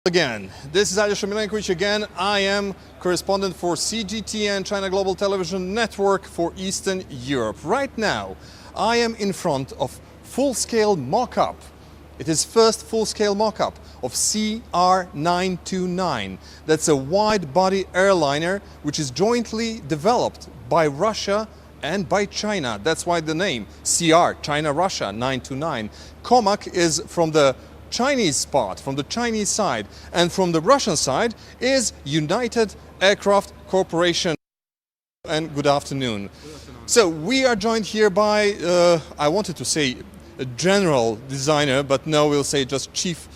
Again, this is Aljosa Milenkovic again. I am correspondent for CGTN, China Global Television Network for Eastern Europe. Right now, I am in front of full-scale mock-up. It is first full-scale mock-up of CR929. That's a wide-body airliner which is jointly developed by Russia and by China. That's why the name CR, China-Russia 929. COMAC is from the Chinese part, from the Chinese side, and from the Russian side is United Aircraft Corporation. And good afternoon. So we are joined here by, I wanted to say a general designer, but no, we'll say just chief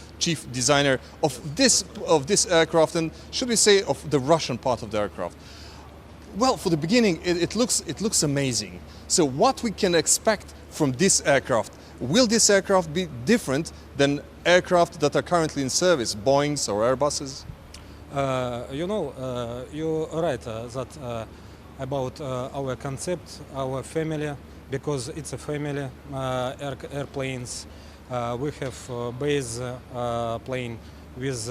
designer of this aircraft, and should we say of the Russian part of the aircraft. Well, for the beginning, it looks amazing. So what we can expect from this aircraft? Will this aircraft be different than aircraft that are currently in service, Boeings or Airbuses? You're right that about our concept, our family, because it's a family airplanes. We have base plane with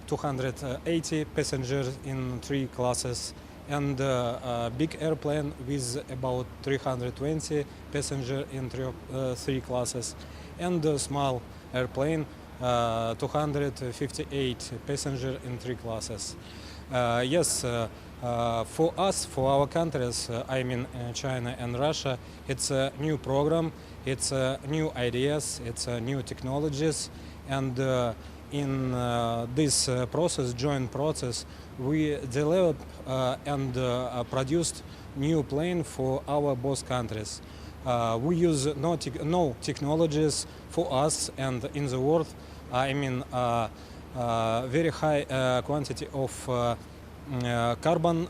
280 passengers in 3 classes, and a big airplane with about 320 passengers in 3 classes, and a small airplane 258 passengers in 3 classes. Yes, for us, for our countries, I mean China and Russia, it's a new program, it's new ideas, it's new technologies, and in this process, joint process, we developed and produced new plane for our both countries. We use no technologies for us and in the world. I mean, very high quantity of carbon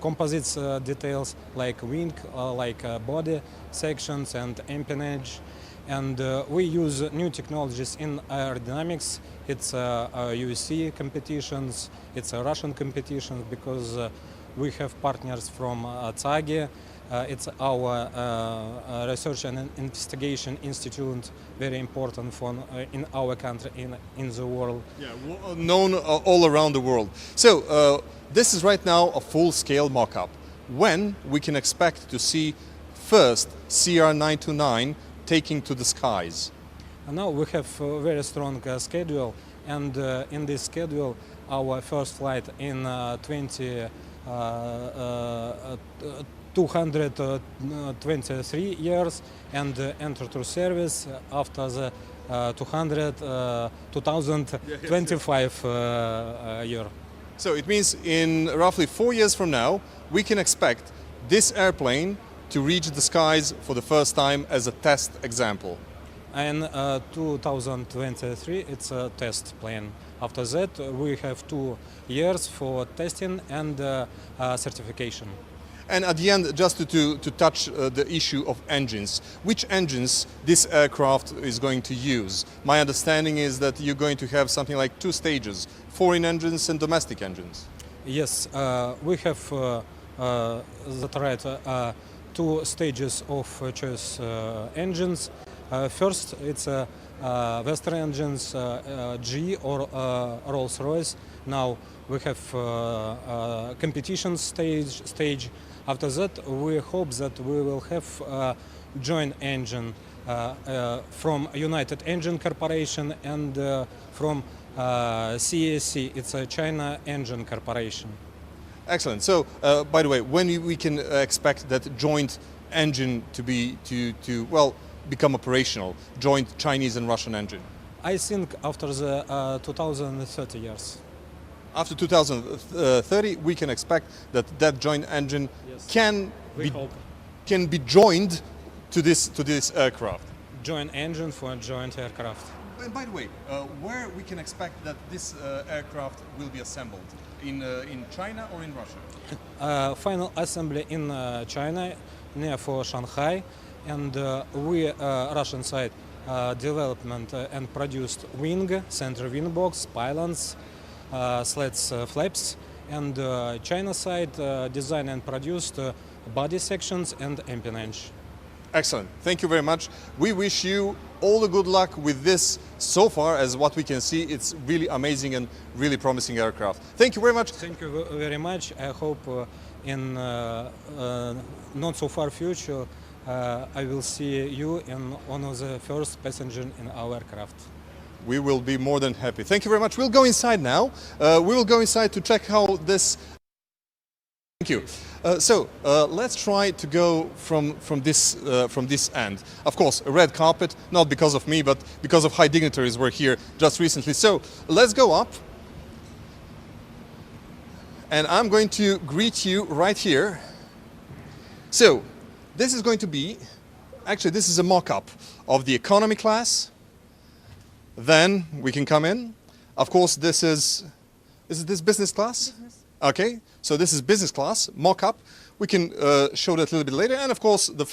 composites details like wing, like body sections and empennage. And we use new technologies in aerodynamics. It's UC competitions, it's a Russian competition because we have partners from TSAGI. It's our research and investigation institute, very important for in our country, in the world. Yeah, known all around the world. So this is right now a full-scale mock-up. When we can expect to see first CR929 taking to the skies? Now we have a very strong schedule, and in this schedule, our first flight in 223 years, and enter to service after the 2025 year. So it means in roughly 4 years from now, we can expect this airplane to reach the skies for the first time as a test example. In 2023, it's a test plane. After that, we have 2 years for testing and certification. And at the end, just to touch the issue of engines, which engines this aircraft is going to use? My understanding is that you're going to have something like 2 stages, foreign engines and domestic engines. Yes, we have that right, 2 stages of choice engines. First, it's Western engines, GE or Rolls-Royce. Now we have competition stage. After that, we hope that we will have a joint engine from United Engine Corporation and from CAC. It's a China Engine Corporation. Excellent. So, by the way, when we can expect that joint engine to become operational, joint Chinese and Russian engine? I think after the 2030 years. After 2030, we can expect that joint engine can be joined to this aircraft. Joint engine for a joint aircraft. And by the way, where we can expect that this aircraft will be assembled? In China or in Russia? Final assembly in China, near for Shanghai, and we Russian side development and produced wing, center wing box, pylons, slats, flaps, and China side design and produced body sections and empennage. Excellent. Thank you very much. We wish you all the good luck with this. So far, as what we can see, it's really amazing and really promising aircraft. Thank you very much. Thank you very much. I hope in not so far future I will see you in one of the first passengers in our aircraft. We will be more than happy. Thank you very much. We'll go inside now. We will go inside to check how this. Thank you. Let's try to go from this end. Of course, a red carpet, not because of me, but because of high dignitaries were here just recently. So let's go up. And I'm going to greet you right here. So this is going to be, actually this is a mock-up of the economy class. Then we can come in. Of course, this is this business class? Business. Okay, so this is business class, mock-up. We can show that a little bit later. And of course, the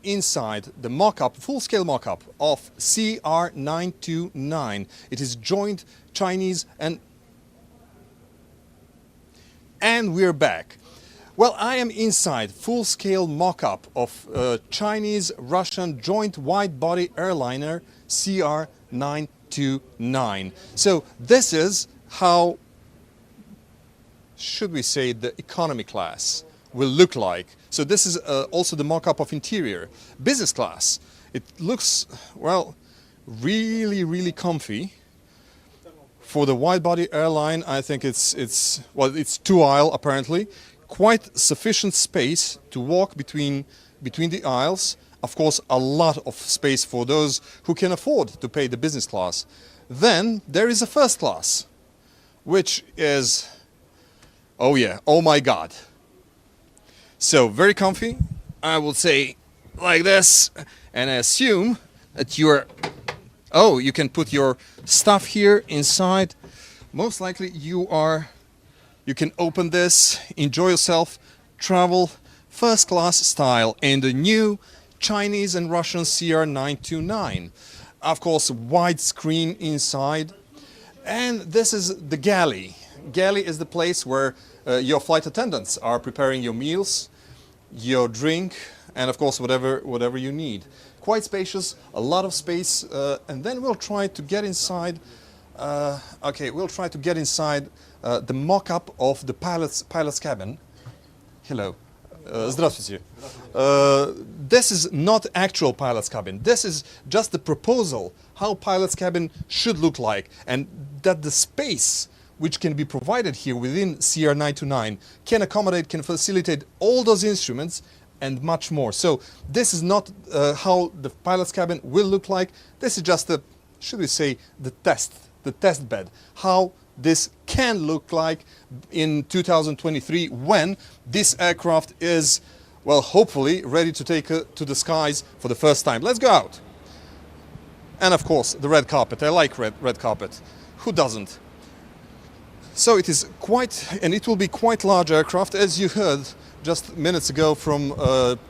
inside the mock-up, full-scale mock-up of CR929. It is joint Chinese and we're back. Well, I am inside full-scale mock-up of Chinese-Russian joint wide-body airliner CR929. So this is how, should we say, the economy class will look like. So this is also the mock-up of interior. Business class, it looks, well, really comfy. For the wide-body airline, I think it's two aisle apparently. Quite sufficient space to walk between between the aisles. Of course, a lot of space for those who can afford to pay the business class. Then there is a first class, which is, oh yeah, oh my God. So very comfy, I will say like this, and I assume that you can put your stuff here inside. Most likely you can open this, enjoy yourself, travel first class style in the new Chinese and Russian CR929. Of course, widescreen inside. And this is the galley. Galley is the place where your flight attendants are preparing your meals, your drink, and of course whatever you need. Quite spacious, a lot of space, and then we'll try to get inside. We'll try to get inside the mock-up of the pilot's cabin. Hello. Здравствуйте. This is not actual pilot's cabin. This is just the proposal how pilot's cabin should look like, and that the space which can be provided here within CR929 can accommodate, can facilitate all those instruments and much more. So this is not how the pilot's cabin will look like. This is just should we say, the test bed, how this can look like in 2023 when this aircraft is, well, hopefully ready to take to the skies for the first time. Let's go out. And of course, the red carpet. I like red carpet. Who doesn't? So it is quite, and it will be quite large aircraft, as you heard just minutes ago from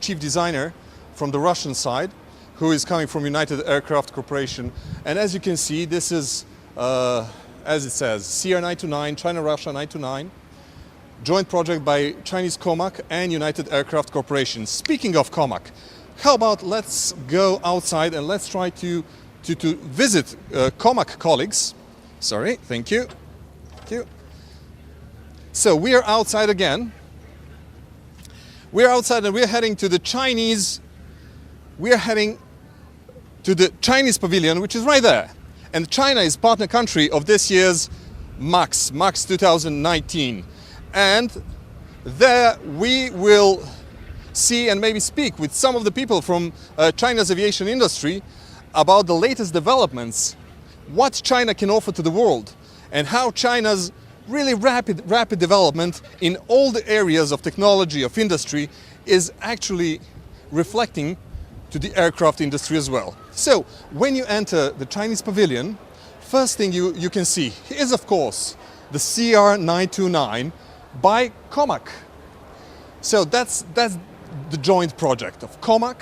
chief designer from the Russian side, who is coming from United Aircraft Corporation. And as you can see, this is as it says, CR929, China-Russia 929, joint project by Chinese COMAC and United Aircraft Corporation. Speaking of COMAC, how about let's go outside and let's try to visit COMAC colleagues. Sorry, thank you. Thank you. So we are outside again. We are outside and we are heading to the Chinese. We are heading to the Chinese pavilion, which is right there. And China is partner country of this year's MAKS 2019. And there we will see and maybe speak with some of the people from China's aviation industry about the latest developments, what China can offer to the world, and how China's really rapid development in all the areas of technology, of industry, is actually reflecting to the aircraft industry as well. So when you enter the Chinese pavilion, first thing you can see is, of course, the CR929 by COMAC. So that's the joint project of COMAC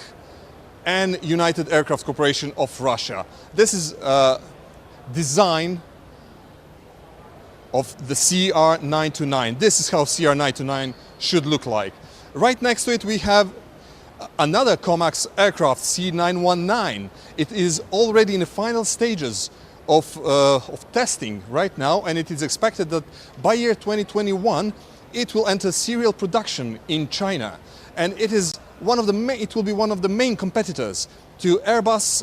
and United Aircraft Corporation of Russia. This is design of the CR929. This is how CR929 should look like. Right next to it we have another COMAC aircraft, C919. It is already in the final stages of testing right now, and it is expected that by year 2021 it will enter serial production in China, and it will be one of the main competitors to Airbus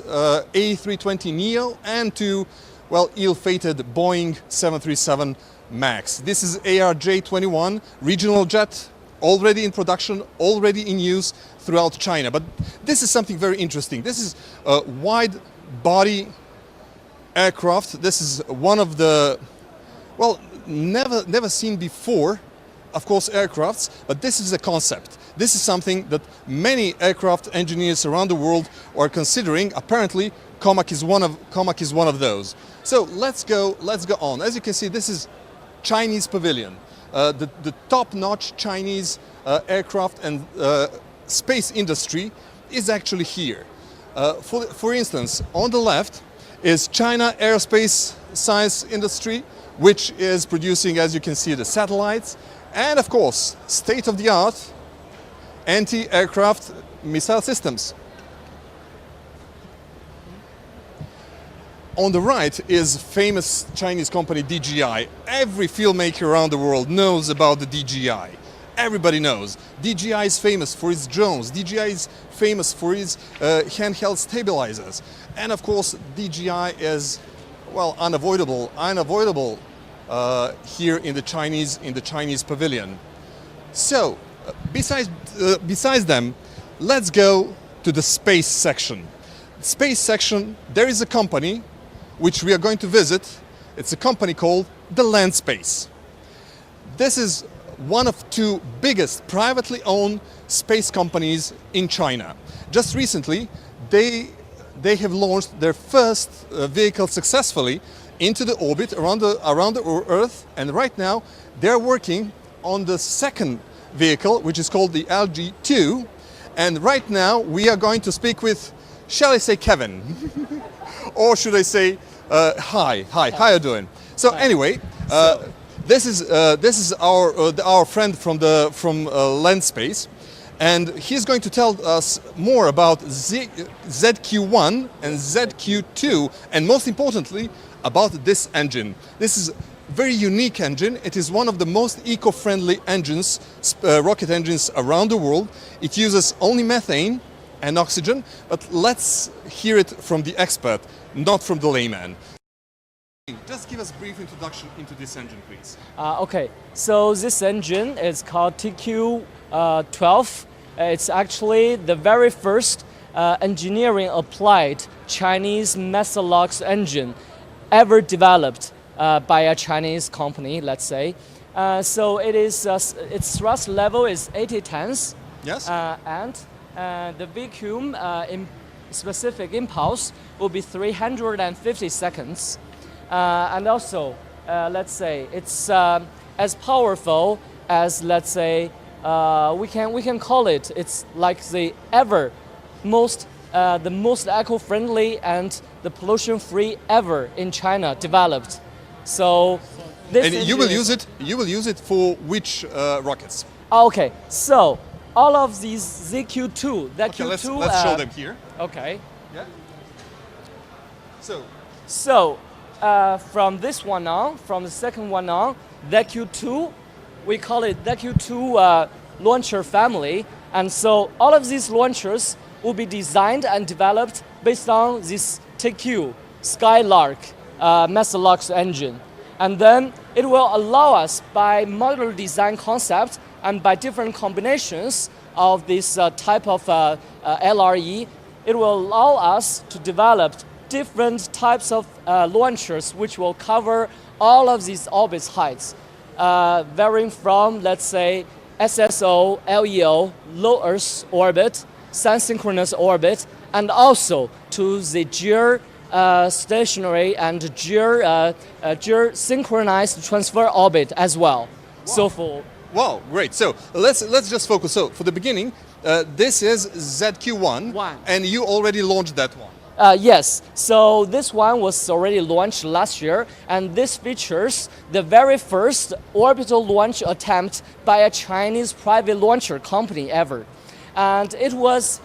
A320neo and to, well, ill-fated Boeing 737 MAX. This is ARJ21 regional jet, already in production, already in use throughout China. But this is something very interesting. This is a wide body aircraft. This is one of the, well, never seen before, of course, aircrafts, but this is a concept. This is something that many aircraft engineers around the world are considering. Apparently, COMAC is one of those. So let's go on. As you can see, this is Chinese pavilion. The top-notch Chinese aircraft and space industry is actually here. For instance, on the left is China Aerospace Science Industry, which is producing, as you can see, the satellites, and of course, state-of-the-art anti-aircraft missile systems. On the right is famous Chinese company DJI. Every filmmaker around the world knows about the DJI. Everybody knows. DJI is famous for its drones. DJI is famous for its handheld stabilizers. And of course, DJI is, well, unavoidable here in the Chinese pavilion. So, besides them, let's go to the space section. Space section, there is a company which we are going to visit. It's a company called the Land Space. This is one of two biggest privately owned space companies in China. Just recently, they have launched their first vehicle successfully into the orbit around the Earth, and right now they're working on the second vehicle, which is called the LG2. And right now we are going to speak with, shall I say, Kevin, or should I say, hi, how are you doing? So anyway, this is our friend from Land Space, and he's going to tell us more about ZQ1 and ZQ2, and most importantly about this engine. This is a very unique engine. It is one of the most eco-friendly engines, rocket engines around the world. It uses only methane and oxygen, but let's hear it from the expert, not from the layman. Just give us a brief introduction into this engine, please. Okay, so this engine is called TQ12. It's actually the very first engineering applied Chinese MESA-LOX engine ever developed by a Chinese company, let's say. So it is its thrust level is 80 tons. Yes. And the vacuum specific impulse will be 350 seconds. And also, let's say it's as powerful as, let's say, we can call it. It's like the most eco-friendly and the pollution-free ever in China developed. So this and you will use it. You will use it for which rockets? Okay, so all of these ZQ2, Okay, let's show them here. Okay. Yeah. So from this one on, from the second one on, ZQ2, we call it ZQ2 launcher family, and so all of these launchers will be designed and developed based on this TQ Skylark MESA-LOX engine. And then it will allow us, by modular design concept and by different combinations of this type of LRE, it will allow us to develop different types of launchers which will cover all of these orbit heights, varying from, let's say, SSO, LEO, low Earth orbit, sun-synchronous orbit, and also to the geostationary and geosynchronized transfer orbit as well. Wow. Wow, great. So let's just focus. So for the beginning, this is ZQ1, and you already launched that one. Yes, so this one was already launched last year, and this features the very first orbital launch attempt by a Chinese private launcher company ever. And it was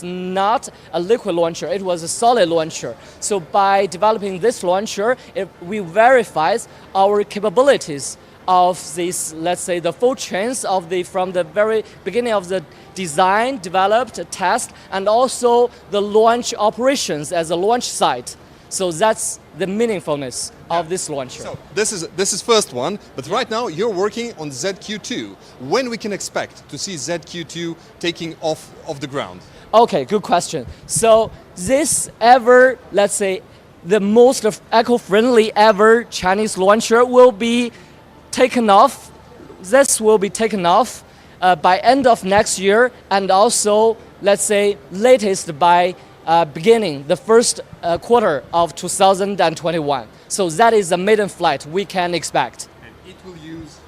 not a liquid launcher, it was a solid launcher. So by developing this launcher, we verified our capabilities of this, let's say, the full chains of from the very beginning of the design, developed, test, and also the launch operations as a launch site. So that's the meaningfulness of this launcher. So this is first one, but right now you're working on ZQ2. When we can expect to see ZQ2 taking off the ground? Okay, good question. So this let's say, the most eco-friendly ever Chinese launcher will be taken off. This will be taken off by end of next year, and also, let's say, latest by beginning the first quarter of 2021. So that is the maiden flight we can expect. And it will use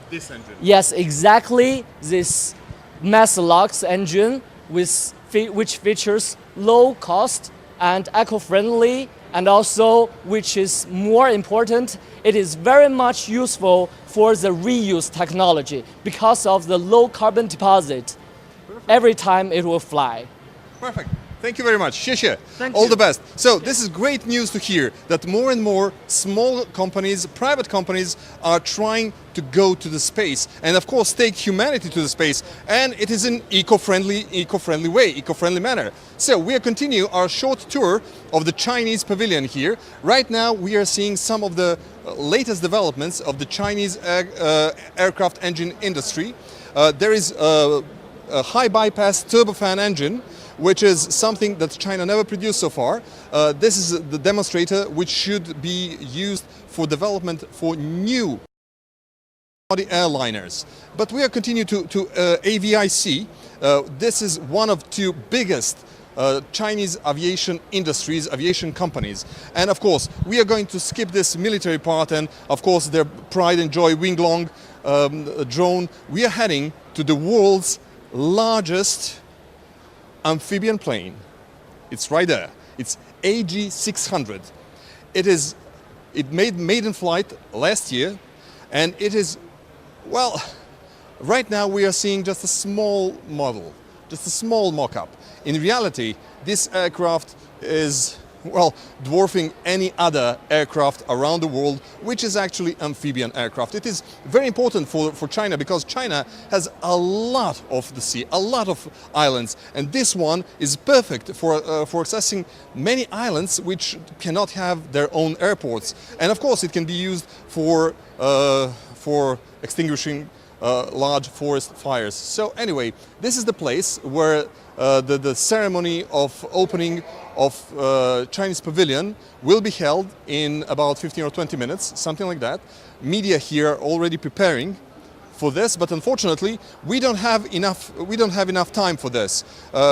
this engine? Yes, exactly this MESA-LOX engine which features low cost and eco-friendly, and also, which is more important, it is very much useful for the reuse technology because of the low carbon deposit. Perfect. Every time it will fly. Perfect. Thank you very much. Xie. Thank All you. the best. So this is great news to hear that more and more small companies, private companies are trying to go to the space and of course take humanity to the space, and it is in eco-friendly way, eco-friendly manner. So we are continue our short tour of the Chinese pavilion here. Right now we are seeing some of the latest developments of the Chinese aircraft engine industry. There is a high bypass turbofan engine, which is something that China never produced so far. This is the demonstrator which should be used for development for new body airliners. But we are continuing to Aviation. This is one of two biggest Chinese aviation industries, aviation companies. And of course, we are going to skip this military part and of course their pride and joy Winglong drone. We are heading to the world's largest amphibian plane. It's right there. It's AG600. It made maiden flight last year, and it is, well, right now we are seeing just a small model, just a small mock-up. In reality, this aircraft is, well, dwarfing any other aircraft around the world, which is actually amphibian aircraft. It is very important for China because China has a lot of the sea, a lot of islands, and this one is perfect for accessing many islands which cannot have their own airports. And of course, it can be used for extinguishing large forest fires. So anyway, this is the place where the ceremony of opening of Chinese pavilion will be held in about 15 or 20 minutes, something like that. Media here already preparing for this, but unfortunately we don't have enough time for this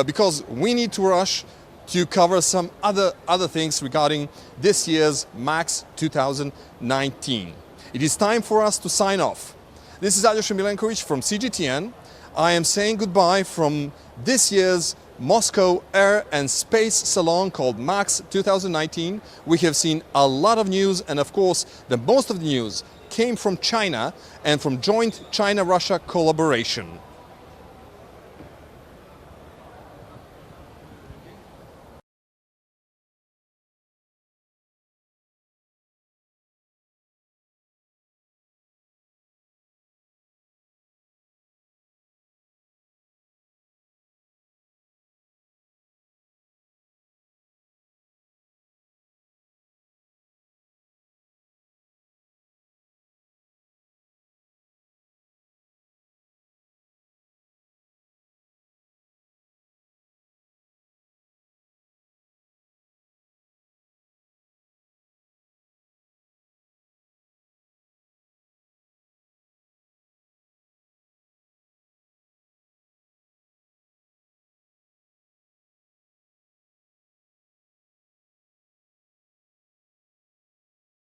because we need to rush to cover some other things regarding this year's MAKS 2019. It is time for us to sign off. This is Aljosa Milenkovic from CGTN. I am saying goodbye from this year's Moscow Air and Space Salon called MAKS 2019. We have seen a lot of news, and of course, most of the news came from China and from joint China-Russia collaboration.